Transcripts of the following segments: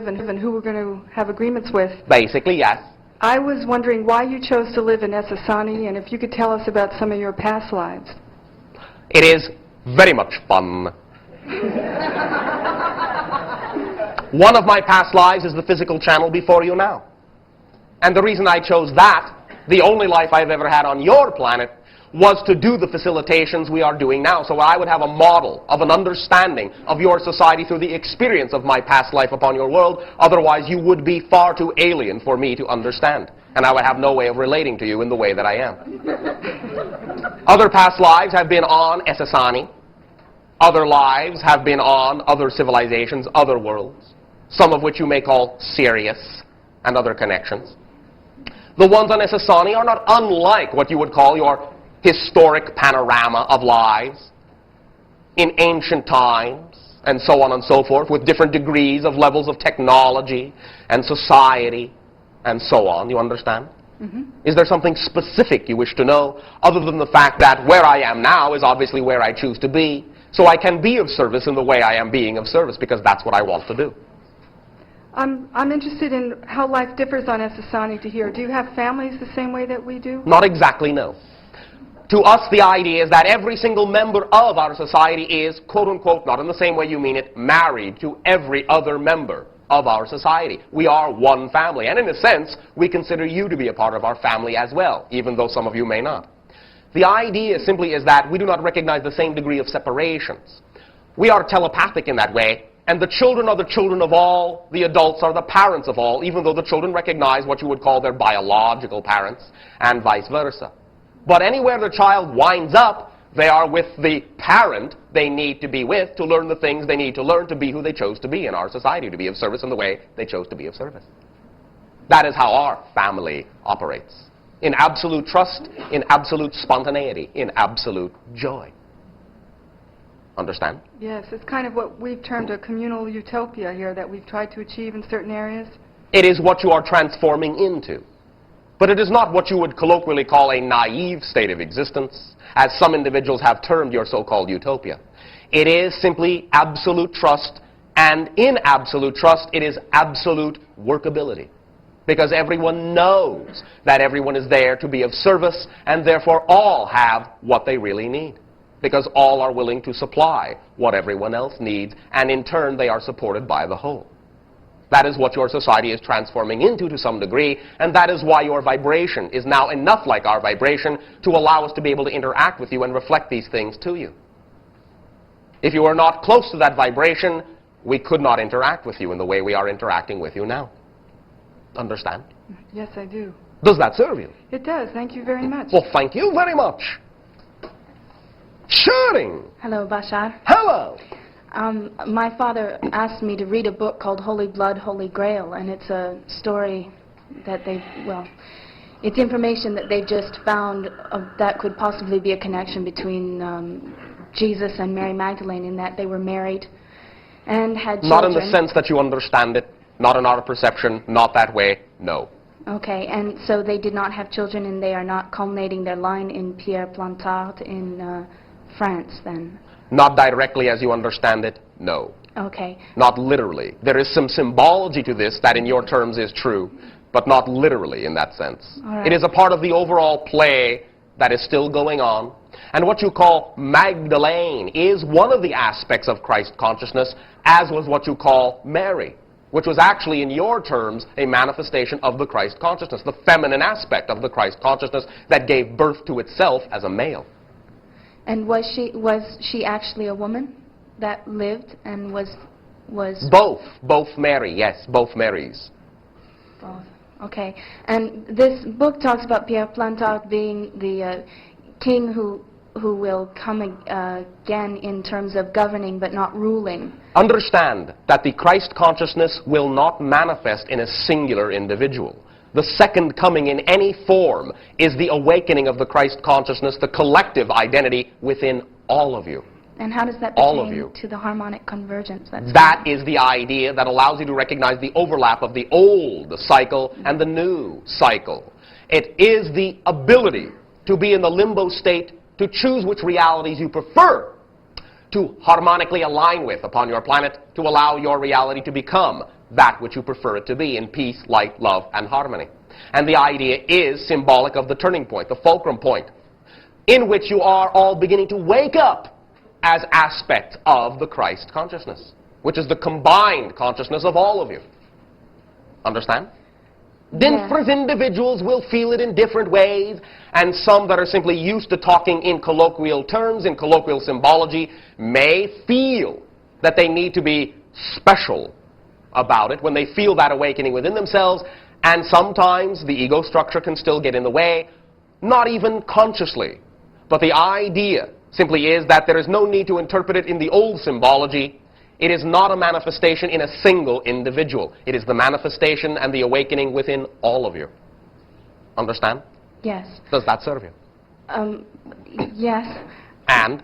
and who we're going to have agreements with. Basically, yes. I was wondering why you chose to live in Essassani, and if you could tell us about some of your past lives. It is very much fun. One of my past lives is the physical channel before you now. And the reason I chose that, the only life I've ever had on your planet, was to do the facilitations we are doing now. So I would have a model of an understanding of your society through the experience of my past life upon your world. Otherwise, you would be far too alien for me to understand. And I would have no way of relating to you in the way that I am. Other past lives have been on Essassani. Other lives have been on other civilizations, other worlds, some of which you may call Sirius and other connections. The ones on Essassani are not unlike what you would call your historic panorama of lives in ancient times, and so on and so forth, with different degrees of levels of technology and society and so on. You understand? Mm-hmm. Is there something specific you wish to know, other than the fact that where I am now is obviously where I choose to be, so I can be of service in the way I am being of service, because that's what I want to do? I'm interested in how life differs on Essassani to here. Do you have families the same way that we do? Not exactly, no. To us, the idea is that every single member of our society is, quote-unquote, not in the same way you mean it, married to every other member of our society. We are one family. And in a sense, we consider you to be a part of our family as well, even though some of you may not. The idea simply is that we do not recognize the same degree of separations. We are telepathic in that way, and the children are the children of all, the adults are the parents of all, even though the children recognize what you would call their biological parents, and vice versa. But anywhere the child winds up, they are with the parent they need to be with to learn the things they need to learn to be who they chose to be in our society, to be of service in the way they chose to be of service. That is how our family operates. In absolute trust, in absolute spontaneity, in absolute joy. Understand? Yes, it's kind of what we've termed a communal utopia here that we've tried to achieve in certain areas. It is what you are transforming into. But it is not what you would colloquially call a naive state of existence, as some individuals have termed your so-called utopia. It is simply absolute trust, and in absolute trust, it is absolute workability. Because everyone knows that everyone is there to be of service, and therefore all have what they really need. Because all are willing to supply what everyone else needs, and in turn they are supported by the whole. That is what your society is transforming into to some degree, and that is why your vibration is now enough like our vibration to allow us to be able to interact with you and reflect these things to you. If you are not close to that vibration, we could not interact with you in the way we are interacting with you now. Understand? Yes, I do. Does that serve you? It does. Thank you very much. Well, thank you very much. Shooting. Hello, Bashar. Hello. My father asked me to read a book called Holy Blood, Holy Grail, and it's a story that it's information that they've just found that could possibly be a connection between Jesus and Mary Magdalene, in that they were married and had children. Not in the sense that you understand it, not in our perception, not that way, no. Okay, and so they did not have children, and they are not culminating their line in Pierre Plantard in France, then? Not directly as you understand it, no. Okay. Not literally. There is some symbology to this that in your terms is true, but not literally in that sense. All right. It is a part of the overall play that is still going on. And what you call Magdalene is one of the aspects of Christ consciousness, as was what you call Mary, which was actually, in your terms, a manifestation of the Christ consciousness, the feminine aspect of the Christ consciousness that gave birth to itself as a male. And was she actually a woman that lived and was? Both Mary, yes, both Marys. Both. Okay. And this book talks about Pierre Plantard being the king who will come again in terms of governing but not ruling. Understand that the Christ consciousness will not manifest in a singular individual. The second coming in any form is the awakening of the Christ consciousness, the collective identity within all of you. And how does that all of pertain you. to the harmonic convergence? That is the idea that allows you to recognize the overlap of the old cycle and the new cycle. It is the ability to be in the limbo state, to choose which realities you prefer to harmonically align with upon your planet, to allow your reality to become that which you prefer it to be, in peace, light, love, and harmony. And the idea is symbolic of the turning point, the fulcrum point, in which you are all beginning to wake up as aspects of the Christ consciousness, which is the combined consciousness of all of you. Understand? Different individuals will feel it in different ways, and some that are simply used to talking in colloquial terms, in colloquial symbology, may feel that they need to be special about it when they feel that awakening within themselves, and sometimes the ego structure can still get in the way, not even consciously. But the idea simply is that there is no need to interpret it in the old symbology. It is not a manifestation in a single individual. It is the manifestation and the awakening within all of you. Understand? Yes. Does that serve you? Yes. And?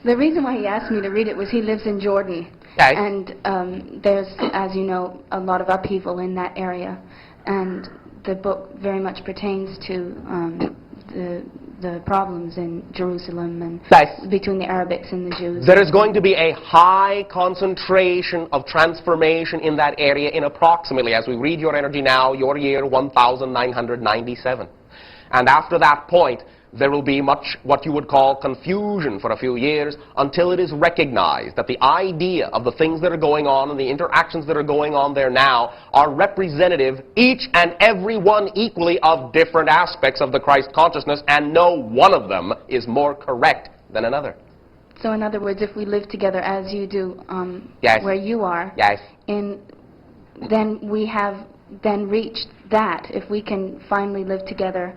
The reason why he asked me to read it was he lives in Jordan. Okay. And there's, as you know, a lot of upheaval in that area. And the book very much pertains to the problems in Jerusalem and between the Arabics and the Jews. There is going to be a high concentration of transformation in that area in approximately, as we read your energy now, your year 1997. And after that point, there will be much what you would call confusion for a few years until it is recognized that the idea of the things that are going on and the interactions that are going on there now are representative, each and every one equally, of different aspects of the Christ consciousness, and no one of them is more correct than another. So in other words, if we live together as you do where you are, then we have then reached that, if we can finally live together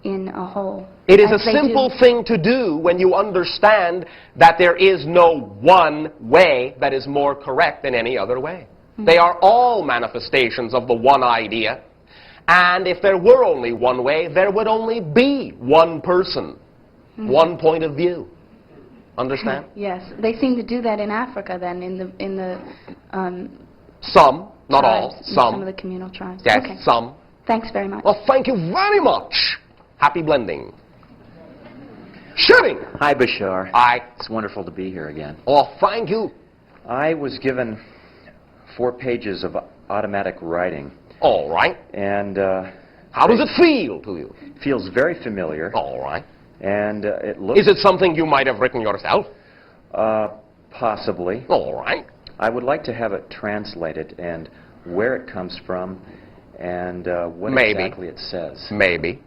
in a whole. It is a simple thing to do when you understand that there is no one way that is more correct than any other way. They are all manifestations of the one idea, and if there were only one way, there would only be one person, one point of view. Understand? Yes. They seem to do that in Africa then, in the some, not tribes, all, some of the communal tribes. Yes, okay. some. Thanks very much. Well, thank you very much. Happy blending. Shooting. Hi, Bashar. Hi. It's wonderful to be here again. Oh, thank you. I was given 4 pages of automatic writing. All right. And how does it feel to you? It feels very familiar. All right. And it looks... Is it something you might have written yourself? Possibly. All right. I would like to have it translated and where it comes from and what exactly it says. Maybe.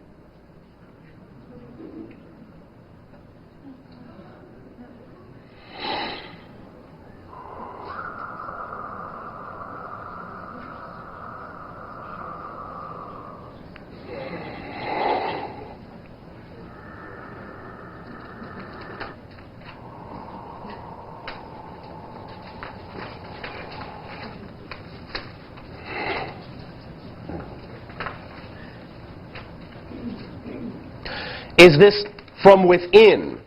Is this from within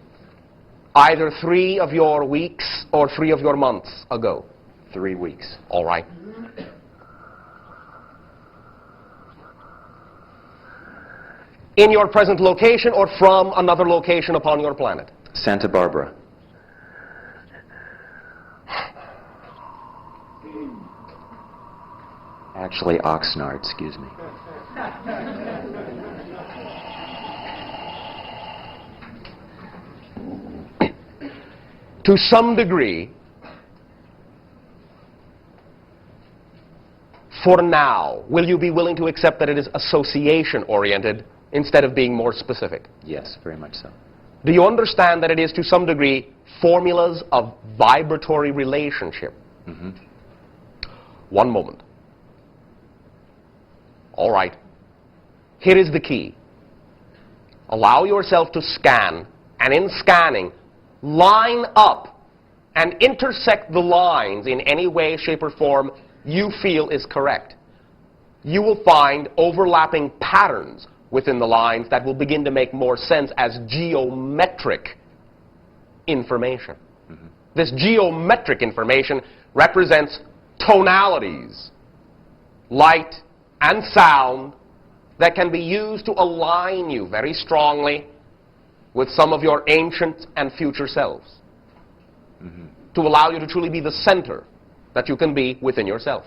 either 3 of your weeks or 3 of your months ago? 3 weeks. All right. In your present location or from another location upon your planet? Santa Barbara. Actually, Oxnard, excuse me. To some degree, for now, will you be willing to accept that it is association-oriented instead of being more specific? Yes, very much so. Do you understand that it is, to some degree, formulas of vibratory relationship? Mm-hmm. One moment. All right. Here is the key. Allow yourself to scan, and in scanning, line up and intersect the lines in any way, shape, or form you feel is correct. You will find overlapping patterns within the lines that will begin to make more sense as geometric information. Mm-hmm. This geometric information represents tonalities, light and sound, that can be used to align you very strongly with some of your ancient and future selves. Mm-hmm. To allow you to truly be the center that you can be within yourself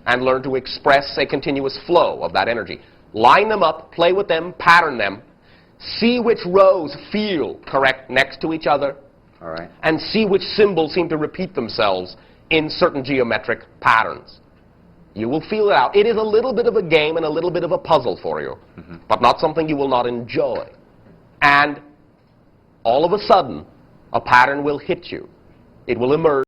and learn to express a continuous flow of that energy. Line them up, play with them, pattern them, see which rows feel correct next to each other, All right. and see which symbols seem to repeat themselves in certain geometric patterns. You will feel it out. It is a little bit of a game and a little bit of a puzzle for you, but not something you will not enjoy. And all of a sudden, a pattern will hit you. It will emerge.